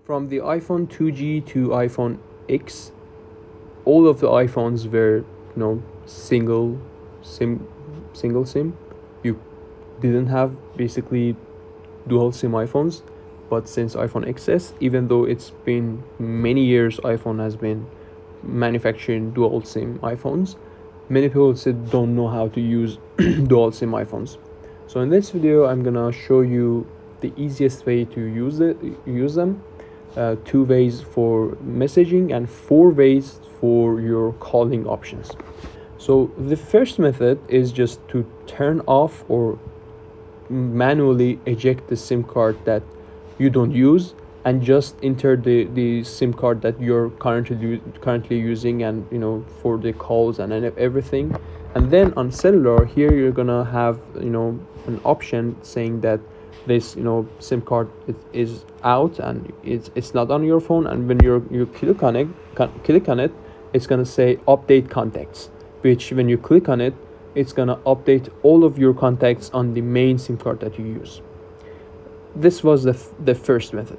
From the iPhone 2G to iPhone X, all of the iPhones were, single SIM. You didn't have basically dual SIM iPhones. But since iPhone XS, even though it's been many years, iPhone has been manufacturing dual SIM iPhones, many people still don't know how to use dual SIM iPhones. So in this video, I'm gonna show you the easiest way to use them. 2 ways for messaging and 4 ways for your calling options. So the first method is just to turn off or manually eject the SIM card that you don't use and just enter the SIM card that you're currently using, and for the calls and everything. And then on cellular, here you're gonna have an option saying that this SIM card is out and it's not on your phone, and when you click on it, it's gonna say update contacts, which when you click on it, it's gonna update all of your contacts on the main SIM card that you use. This was the first method.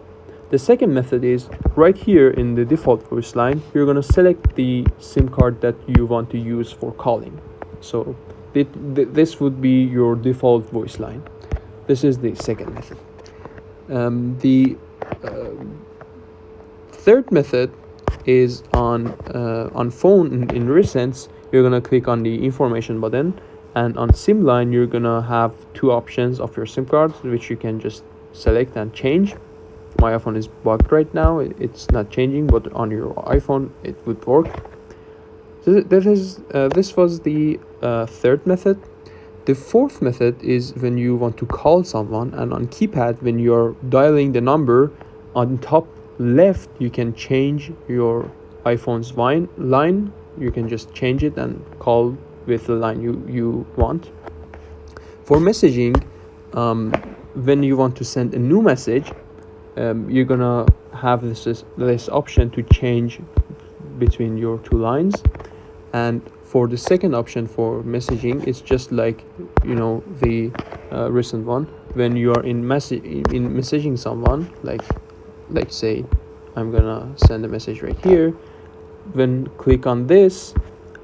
The second method is right here in the default voice line. You're gonna select the SIM card that you want to use for calling. So this would be your default voice line. This is the second method. The third method is on phone in recents. You're gonna click on the information button, and on SIM line you're gonna have 2 options of your SIM cards, which you can just select and change. My iPhone is bugged right now, it's not changing, but on your iPhone it would work. This was the third method. The fourth method is when you want to call someone, and on keypad when you're dialing the number, on top left you can change your iPhone's line. You can just change it and call with the line you want. For messaging, when you want to send a new message, you're gonna have this option to change between your 2 lines. And for the second option for messaging, it's just like the recent one. When you are in messaging someone, like say I'm gonna send a message right here. When click on this,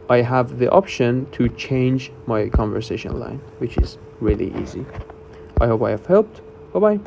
I have the option to change my conversation line, which is really easy. I hope I have helped. Bye bye.